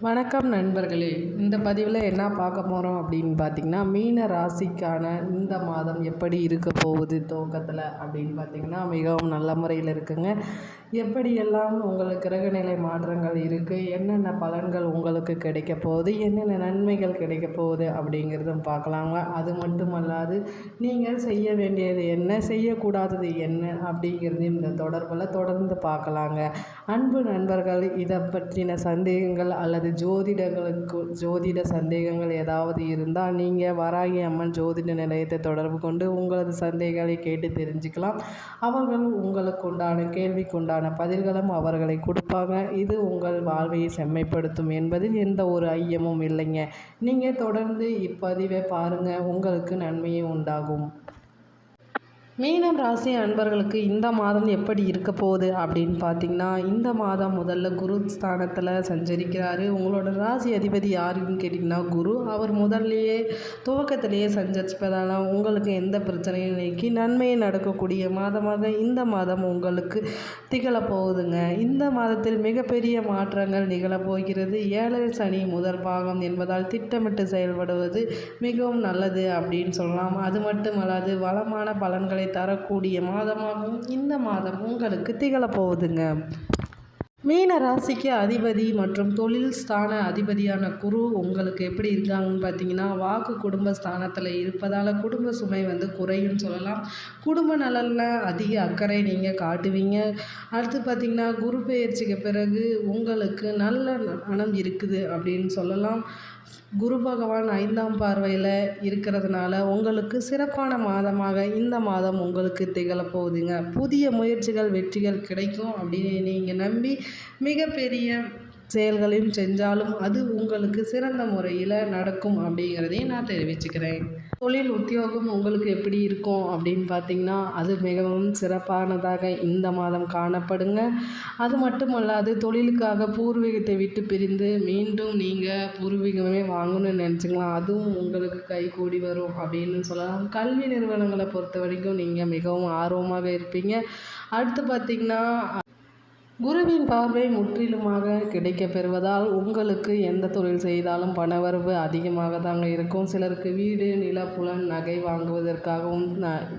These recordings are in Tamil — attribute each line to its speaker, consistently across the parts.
Speaker 1: வணக்கம் நண்பர்களே. இந்த பதிவில் என்ன பார்க்க போகிறோம் அப்படின்னு பார்த்திங்கன்னா, மீன ராசிக்கான இந்த மாதம் எப்படி இருக்க போகுது துவக்கத்தில் அப்படின்னு பார்த்திங்கன்னா மிகவும் நல்ல முறையில் இருக்குங்க. எப்படியெல்லாம் உங்களுக்கு கிரகநிலை மாற்றங்கள் இருக்குது, என்னென்ன பலன்கள் உங்களுக்கு கிடைக்க போகுது, என்னென்ன நன்மைகள் கிடைக்க போகுது அப்படிங்கிறதும் பார்க்கலாங்க. அது மட்டுமல்லாது நீங்கள் செய்ய வேண்டியது என்ன, செய்யக்கூடாதது என்ன அப்படிங்கிறதையும் இந்த தொடர்பில் தொடர்ந்து பார்க்கலாங்க. அன்பு நண்பர்கள், இதை பற்றின சந்தேகங்கள் அல்லது ஜோதிட சந்தேகங்கள் ஏதாவது இருந்தால் நீங்கள் வராகி அம்மன் ஜோதிட நிலையத்தை தொடர்பு கொண்டு உங்களது சந்தேகங்களை கேட்டு தெரிஞ்சுக்கலாம். அவர்கள் உங்களுக்கு உண்டான கேள்விக்குண்டான பதில்களும் அவர்களை கொடுப்பாங்க. இது உங்கள் வாழ்வை செம்மைப்படுத்தும் என்பதில் எந்த ஒரு ஐயமும் இல்லைங்க. நீங்கள் தொடர்ந்து இப்பதிவை பாருங்கள், உங்களுக்கு நன்மையும் உண்டாகும். மீனம் ராசி அன்பர்களுக்கு இந்த மாதம் எப்படி இருக்க போகுது அப்படின்னு பார்த்திங்கன்னா, இந்த மாதம் முதல்ல குரு ஸ்தானத்தில் சஞ்சரிக்கிறாரு. உங்களோட ராசி அதிபதி யாருன்னு கேட்டிங்கன்னா குரு. அவர் முதல்லையே துவக்கத்திலேயே சஞ்சரிப்பதால் உங்களுக்கு எந்த பிரச்சனையும் நீக்கி நன்மையை நடக்கக்கூடிய மாதமாக இந்த மாதம் உங்களுக்கு திகழப்போகுதுங்க. இந்த மாதத்தில் மிகப்பெரிய மாற்றங்கள் நிகழப்போகிறது. 7 சனி முதல் பாகம் என்பதால் திட்டமிட்டு செயல்படுவது மிகவும் நல்லது அப்படின்னு சொல்லலாம். அது மட்டுமல்லாது வளமான பலன்களை தரக்கூடிய மாதமாகவும் இந்த மாதம் உங்களுக்கு திகழப்போகுதுங்க. மீன ராசிக்கு அதிபதி மற்றும் தொழில் ஸ்தான அதிபதியான குரு உங்களுக்கு எப்படி இருக்காங்கன்னு பார்த்தீங்கன்னா, வாக்கு குடும்ப ஸ்தானத்தில் இருப்பதால் குடும்ப சுமை குறையும் சொல்லலாம். குடும்ப நலனில் அதிக அக்கறை நீங்கள் காட்டுவீங்க. அடுத்து பார்த்திங்கன்னா, குரு பெயர்ச்சிக்கு பிறகு உங்களுக்கு நல்ல மனம் இருக்குது அப்படின்னு சொல்லலாம். குரு பகவான் 5ஆம் பார்வையில் இருக்கிறதுனால உங்களுக்கு சிறப்பான மாதமாக இந்த மாதம் உங்களுக்கு திகழப்போகுதுங்க. புதிய முயற்சிகள் வெற்றிகள் கிடைக்கும் அப்படின்னு நீங்கள் நம்பி மிகப்பெரிய செயல்களையும் செஞ்சாலும் அது உங்களுக்கு சிறந்த முறையில் நடக்கும் அப்படிங்கிறதையும் நான் தெரிவிச்சுக்கிறேன். தொழில் உத்தியோகம் உங்களுக்கு எப்படி இருக்கும் அப்படின்னு பார்த்திங்கன்னா, அது மிகவும் சிறப்பானதாக இந்த மாதம் காணப்படுங்க. அது மட்டுமல்லாது தொழிலுக்காக பூர்வீகத்தை விட்டு பிரிந்து மீண்டும் நீங்கள் பூர்வீகமே வாங்கணும்னு நினச்சிக்கலாம், அதுவும் உங்களுக்கு கைகூடி வரும் அப்படின்னு சொல்லலாம். கல்வி நிறுவனங்களை பொறுத்த வரைக்கும் நீங்கள் மிகவும் ஆர்வமாக இருப்பீங்க. அடுத்து பார்த்திங்கன்னா, குருவின் பார்வை முற்றிலுமாக கிடைக்க பெறுவதால் உங்களுக்கு எந்த தொழில் செய்தாலும் பணவரவு அதிகமாக தாங்க இருக்கும். சிலருக்கு வீடு நிலப்புலன் நகை வாங்குவதற்காகவும்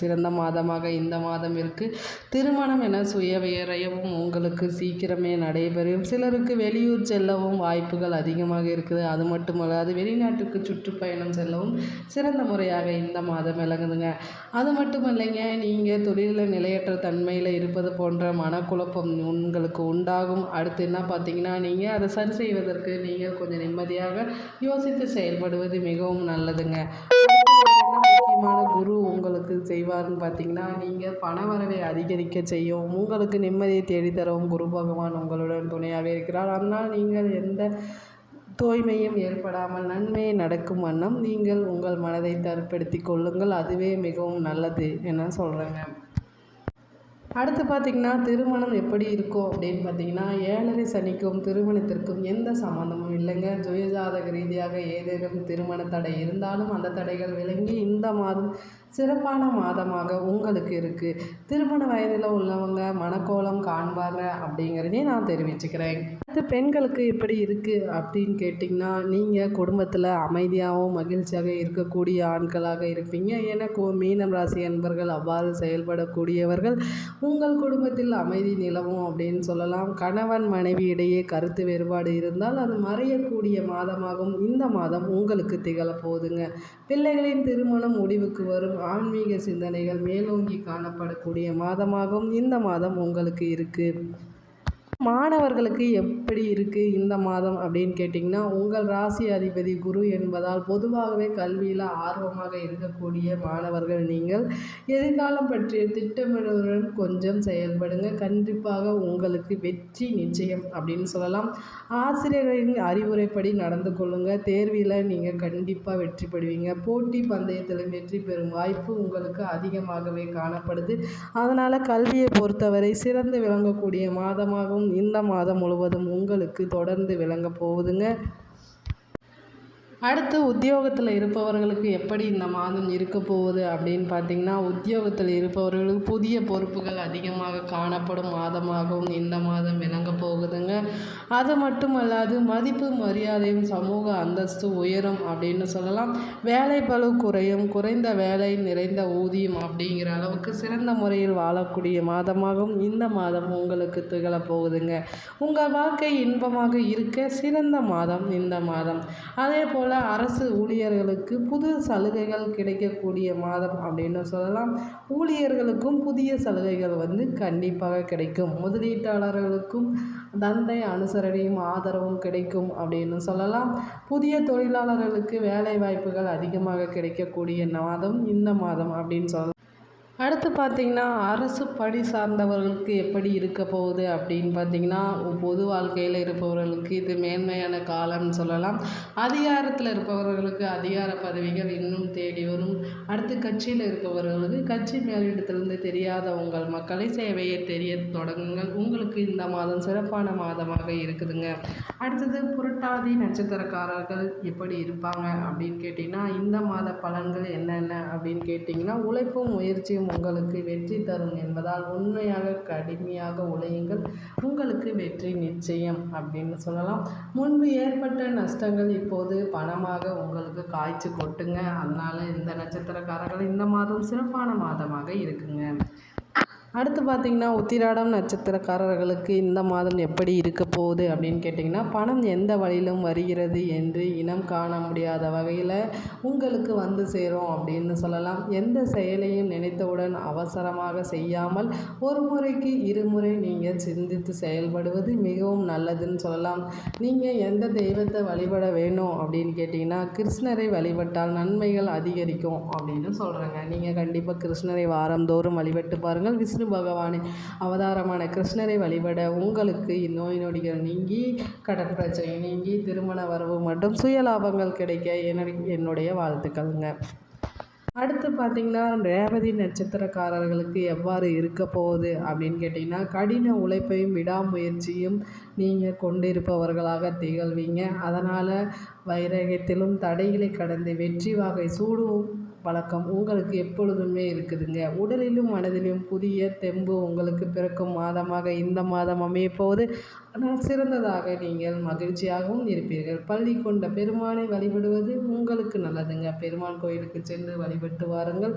Speaker 1: சிறந்த மாதமாக இந்த மாதம் இருக்குது. திருமணம் என சுயவிரயமும் உங்களுக்கு சீக்கிரமே நடைபெறும். சிலருக்கு வெளியூர் செல்லவும் வாய்ப்புகள் அதிகமாக இருக்குது. அது மட்டுமல்லாது வெளிநாட்டுக்கு சுற்றுப்பயணம் செல்லவும் சிறந்த முறையாக இந்த மாதம் விளங்குதுங்க. அது மட்டும் இல்லைங்க, நீங்கள் தொழிலில் நிலையற்ற தன்மையில் இருப்பது போன்ற மனக்குழப்பம் உங்களுக்கு உண்டாகும். அடுத்து என்ன பார்த்தீங்கன்னா, நீங்கள் அதை சரி செய்வதற்கு நீங்கள் கொஞ்சம் நிம்மதியாக யோசித்து செயல்படுவது மிகவும் நல்லதுங்க. முக்கியமான குரு உங்களுக்கு செய்வார்னு பார்த்தீங்கன்னா, நீங்கள் பணவரவை அதிகரிக்க செய்யும், உங்களுக்கு நிம்மதியை தேடித்தரவும் குரு பகவான் உங்களுடன் துணையாக இருக்கிறார். அதனால் நீங்கள் எந்த தூய்மையும் ஏற்படாமல் நன்மையை நடக்கும் வண்ணம் நீங்கள் உங்கள் மனதை தற்படுத்தி கொள்ளுங்கள். அதுவே மிகவும் நல்லது என சொல்கிறேங்க. அடுத்து பார்த்திங்கன்னா, திருமணம் எப்படி இருக்கும் அப்படின்னு பார்த்திங்கன்னா, 7 சனிக்கும் திருமணத்திற்கும் எந்த சம்மந்தமும் இல்லைங்க. சுயஜாதக ரீதியாக ஏதேனும் திருமண தடை இருந்தாலும் அந்த தடைகள் விலகி இந்த மாதம் சிறப்பான மாதமாக உங்களுக்கு இருக்குது. திருமண வயதில் உள்ளவங்க மனக்கோலம் காண்பாங்க அப்படிங்கிறதையும் நான் தெரிவிச்சுக்கிறேன். அடுத்து பெண்களுக்கு எப்படி இருக்குது அப்படின்னு கேட்டிங்கன்னா, நீங்கள் குடும்பத்தில் அமைதியாகவும் மகிழ்ச்சியாக இருக்கக்கூடிய ஆண்களாக இருப்பீங்க. எனக்கு மீனம் ராசி அன்பர்கள் அவ்வாறு செயல்படக்கூடியவர்கள். உங்கள் குடும்பத்தில் அமைதி நிலவும் அப்படின்னு சொல்லலாம். கணவன் மனைவி இடையே கருத்து வேறுபாடு இருந்தால் அது மறையக்கூடிய மாதமாகவும் இந்த மாதம் உங்களுக்கு திகழப்போகுதுங்க. பிள்ளைகளின் திருமணம் முடிவுக்கு வரும். ஆன்மீக சிந்தனைகள் மேலோங்கி காணப்படக்கூடிய மாதமாகவும் இந்த மாதம் உங்களுக்கு இருக்குது. மாணவர்களுக்கு எப்படி இருக்குது இந்த மாதம் அப்படின்னு கேட்டிங்கன்னா, உங்கள் ராசி அதிபதி குரு என்பதால் பொதுவாகவே கல்வியில் ஆர்வமாக இருக்கக்கூடிய மாணவர்கள் நீங்கள் எதிர்காலம் பற்றிய திட்டமிடுவதுடன் கொஞ்சம் செயல்படுங்க. கண்டிப்பாக உங்களுக்கு வெற்றி நிச்சயம் அப்படின்னு சொல்லலாம். ஆசிரியர்களின் அறிவுரைப்படி நடந்து கொள்ளுங்கள். தேர்வில் நீங்கள் கண்டிப்பாக வெற்றி பெறுவீங்க. போட்டி பந்தயத்தில் வெற்றி பெறும் வாய்ப்பு உங்களுக்கு அதிகமாகவே காணப்படுது. அதனால் கல்வியை பொறுத்தவரை சிறந்து விளங்கக்கூடிய மாதமாகவும் இந்த மாதம் முழுவதும் உங்களுக்கு தொடர்ந்து விளங்க போகுதுங்க. அடுத்து உத்தியோகத்தில் இருப்பவர்களுக்கு எப்படி இந்த மாதம் இருக்க போகுது அப்படின்னு பார்த்திங்கன்னா, உத்தியோகத்தில் இருப்பவர்களுக்கு புதிய பொறுப்புகள் அதிகமாக காணப்படும் மாதமாகவும் இந்த மாதம் விளங்க போகுதுங்க. அது மட்டுமல்லாது மதிப்பு மரியாதையும் சமூக அந்தஸ்து உயரும் அப்படின்னு சொல்லலாம். வேலை பளு குறையும், குறைந்த வேலை நிறைந்த ஊதியம் அப்படிங்கிற அளவுக்கு சிறந்த முறையில் வாழக்கூடிய மாதமாகவும் இந்த மாதம் உங்களுக்கு திகழப் போகுதுங்க. உங்கள் வாழ்க்கை இன்பமாக இருக்க சிறந்த மாதம் இந்த மாதம். அதே போல் அரசு ஊழியர்களுக்கு புது சலுகைகள் கிடைக்கக்கூடிய மாதம் அப்படின்னு சொல்லலாம். ஊழியர்களுக்கும் புதிய சலுகைகள் கண்டிப்பாக கிடைக்கும். முதலீட்டாளர்களுக்கும் தந்தை அனுசரணையும் ஆதரவும் கிடைக்கும் அப்படின்னு சொல்லலாம். புதிய தொழிலாளர்களுக்கு வேலை வாய்ப்புகள் அதிகமாக கிடைக்கக்கூடிய மாதம் இந்த மாதம் அப்படின்னு சொல்லலாம். அடுத்து பார்த்திங்கன்னா, அரசு பணி சார்ந்தவர்களுக்கு எப்படி இருக்க போகுது அப்படின்னு பார்த்திங்கன்னா, பொது வாழ்க்கையில் இருப்பவர்களுக்கு இது மேன்மையான காலம்னு சொல்லலாம். அதிகாரத்தில் இருப்பவர்களுக்கு அதிகார பதவிகள் இன்னும் தேடி வரும். அடுத்து கட்சியில் இருப்பவர்களுக்கு கட்சி மேலிடத்திலிருந்து தெரியாத உங்கள் மக்களை சேவையை தெரிய தொடங்குங்கள். உங்களுக்கு இந்த மாதம் சிறப்பான மாதமாக இருக்குதுங்க. அடுத்தது புரட்டாதி நட்சத்திரக்காரர்கள் எப்படி இருப்பாங்க அப்படின்னு கேட்டிங்கன்னா, இந்த மாத பலன்கள் என்னென்ன அப்படின்னு கேட்டிங்கன்னா, உழைப்பும் முயற்சியும் உங்களுக்கு வெற்றி தரும் என்பதால் உண்மையாக கடுமையாக உழையுங்கள். உங்களுக்கு வெற்றி நிச்சயம் அப்படின்னு சொல்லலாம். முன்பு ஏற்பட்ட நஷ்டங்கள் இப்போது பணமாக உங்களுக்கு காய்ச்சி கொட்டுங்க. அதனால் இந்த நட்சத்திரக்காரர்கள் இந்த மாதம் சிறப்பான மாதமாக இருக்குங்க. அடுத்து பார்த்திங்கன்னா, உத்திராடம் நட்சத்திரக்காரர்களுக்கு இந்த மாதம் எப்படி இருக்க போகுது அப்படின்னு கேட்டிங்கன்னா, பணம் எந்த வழியிலும் வருகிறது என்று இனம் காண முடியாத வகையில் உங்களுக்கு சேரும் அப்படின்னு சொல்லலாம். எந்த செயலையும் நினைத்தவுடன் அவசரமாக செய்யாமல் ஒரு முறைக்கு இருமுறை நீங்கள் சிந்தித்து செயல்படுவது மிகவும் நல்லதுன்னு சொல்லலாம். நீங்கள் எந்த தெய்வத்தை வழிபட வேணும் அப்படின்னு கேட்டிங்கன்னா, கிருஷ்ணரை வழிபட்டால் நன்மைகள் அதிகரிக்கும் அப்படின்னு சொல்கிறேங்க. நீங்கள் கண்டிப்பாக கிருஷ்ணரை வாரந்தோறும் வழிபட்டு பாருங்கள். விஷ்ணு பகவானின் அவதாரமான கிருஷ்ணரை வழிபட உங்களுக்கு நோய் நொடிகள் நீங்கி, கடன் பிரச்சனை நீங்கி, திருமண வரவு மற்றும் சுயலாபங்கள் கிடைக்க என்னுடைய வாழ்த்துக்கள்ங்க. அடுத்து பார்த்திங்கன்னா, ரேவதி நட்சத்திரக்காரர்களுக்கு எவ்வாறு இருக்க போகுது அப்படின்னு கேட்டிங்கன்னா, கடின உழைப்பையும் விடாமுயற்சியும் நீங்கள் கொண்டிருப்பவர்களாக திகழ்வீங்க. அதனால் வைராகியத்திலும் தடைகளை கடந்து வெற்றி வாகை சூடும் பழக்கம் உங்களுக்கு எப்பொழுதுமே இருக்குதுங்க. உடலிலும் மனதிலும் புதிய தெம்பு உங்களுக்கு பிறக்கும் மாதமாக இந்த மாதம் அமையப்போகுது. ஆனால் சிறந்ததாக நீங்கள் மகிழ்ச்சியாகவும் இருப்பீர்கள். பள்ளி கொண்ட பெருமானை வழிபடுவது உங்களுக்கு நல்லதுங்க. பெருமான் கோயிலுக்கு சென்று வழிபட்டு வாருங்கள்.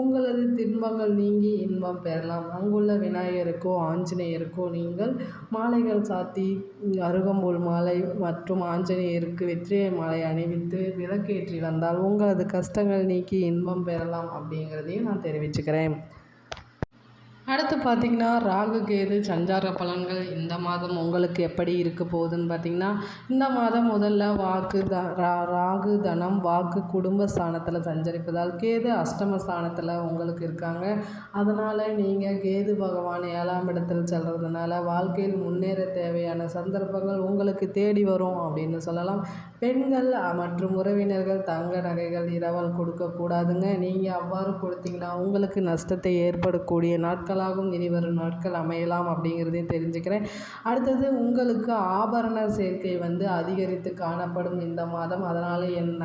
Speaker 1: உங்களது துன்பங்கள் நீங்கி இன்பம் பெறலாம். அங்குள்ள விநாயகருக்கோ ஆஞ்சநேயருக்கோ நீங்கள் மாலைகள் சாத்தி, அருகம்புல் மாலை மற்றும் ஆஞ்சநேயருக்கு வெற்றிலை மாலை அணிவித்து விளக்கேற்றி வந்தால் உங்களது கஷ்டங்கள் நீக்கி இன்பம் பெறலாம் அப்படிங்கிறதையும் நான் தெரிவிச்சுக்கிறேன். அடுத்து பார்த்திங்கன்னா, ராகு கேது சஞ்சார பலன்கள் இந்த மாதம் உங்களுக்கு எப்படி இருக்க போகுதுன்னு பார்த்திங்கன்னா, இந்த மாதம் முதல்ல ராகு தனம் வாக்கு குடும்ப ஸ்தானத்தில் சஞ்சரிப்பதால் கேது அஷ்டம ஸ்தானத்தில் உங்களுக்கு இருக்காங்க. அதனால் நீங்கள் கேது பகவான் 7ஆம் இடத்தில் செல்கிறதுனால வாழ்க்கையில் முன்னேற தேவையான சந்தர்ப்பங்கள் உங்களுக்கு தேடி வரும் அப்படின்னு சொல்லலாம். பெண்கள் மற்றும் உறவினர்கள் தங்க நகைகள் இரவல் கொடுக்கக்கூடாதுங்க. நீங்கள் அவ்வாறு கொடுத்தீங்கன்னா உங்களுக்கு நஷ்டத்தை ஏற்படக்கூடிய நாட்களாகவும் இனிவரும் நாட்கள் அமையலாம் அப்படிங்கிறதையும் தெரிஞ்சுக்கிறேன். அடுத்தது உங்களுக்கு ஆபரண சேர்க்கை அதிகரித்து காணப்படும் இந்த மாதம். அதனால் என்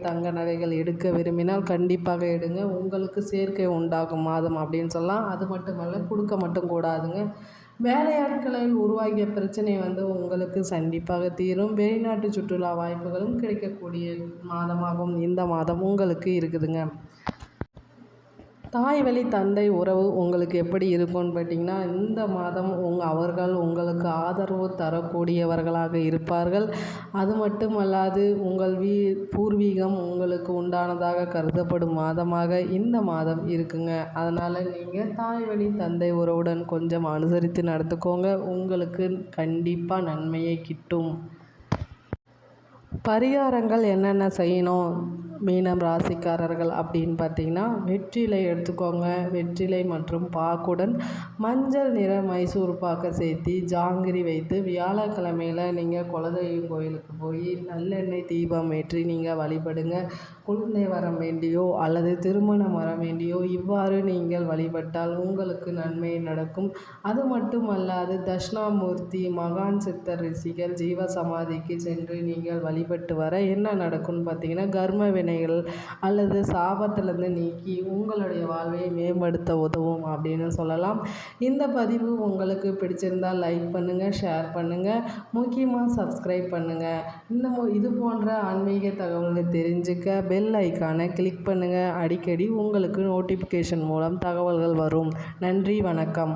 Speaker 1: தங்க நகைகள் எடுக்க விரும்பினால் கண்டிப்பாக எடுங்க. உங்களுக்கு சேர்க்கை உண்டாகும் மாதம் அப்படின்னு சொல்லலாம். அது மட்டுமல்ல, கொடுக்க மட்டும் கூடாதுங்க. வேலையாட்களில் உருவாகிய பிரச்சனை உங்களுக்கு கண்டிப்பாக தீரும். வெளிநாட்டு சுற்றுலா வாய்ப்புகளும் கிடைக்கக்கூடிய மாதமாகவும் இந்த மாதம் உங்களுக்கு இருக்குதுங்க. தாய் வழி தந்தை உறவு உங்களுக்கு எப்படி இருக்கும்னு பார்த்திங்கன்னா, இந்த மாதம் அவர்கள் உங்களுக்கு ஆதரவு தரக்கூடியவர்களாக இருப்பார்கள். அது மட்டுமல்லாது உங்கள் பூர்வீகம் உங்களுக்கு உண்டானதாக கருதப்படும் மாதமாக இந்த மாதம் இருக்குங்க. அதனால் நீங்கள் தாய் வழி தந்தை உறவுடன் கொஞ்சம் அனுசரித்து நடந்துக்கோங்க. உங்களுக்கு கண்டிப்பாக நன்மையை கிட்டும். பரிகாரங்கள் என்னென்ன செய்யணும் மீனம் ராசிக்காரர்கள் அப்படின்னு பார்த்தீங்கன்னா, வெற்றிலை எடுத்துக்கோங்க. வெற்றிலை மற்றும் பாக்குடன் மஞ்சள் நிற மைசூர் பாக்கை சேர்த்து ஜாங்கிரி வைத்து வியாழக்கிழமையில் நீங்கள் குலதெய்வம் கோயிலுக்கு போய் நல்லெண்ணெய் தீபம் ஏற்றி நீங்கள் வழிபடுங்க. குழந்தை வரம் வேண்டியோ அல்லது திருமணம் வர வேண்டியோ இவ்வாறு நீங்கள் வழிபட்டால் உங்களுக்கு நன்மை நடக்கும். அது மட்டுமல்லாது தட்சிணாமூர்த்தி மகான் சித்தர் ரிஷிகள் ஜீவ சமாதிக்கு சென்று நீங்கள் வழிபட்டு வர என்ன நடக்கும்னு பார்த்தீங்கன்னா, கர்ம வினைகள் அல்லது சாபத்திலிருந்து நீக்கி உங்களுடைய வாழ்வை மேம்படுத்த உதவும் அப்படின்னு சொல்லலாம். இந்த பதிவு உங்களுக்கு பிடிச்சிருந்தால் லைக் பண்ணுங்கள், ஷேர் பண்ணுங்கள், முக்கியமாக சப்ஸ்கிரைப் பண்ணுங்கள். இது போன்ற ஆன்மீக தகவல்களை தெரிஞ்சுக்க பெல் ஐக்கானை கிளிக் பண்ணுங்கள். அடிக்கடி உங்களுக்கு நோட்டிஃபிகேஷன் மூலம் தகவல்கள் வரும். நன்றி, வணக்கம்.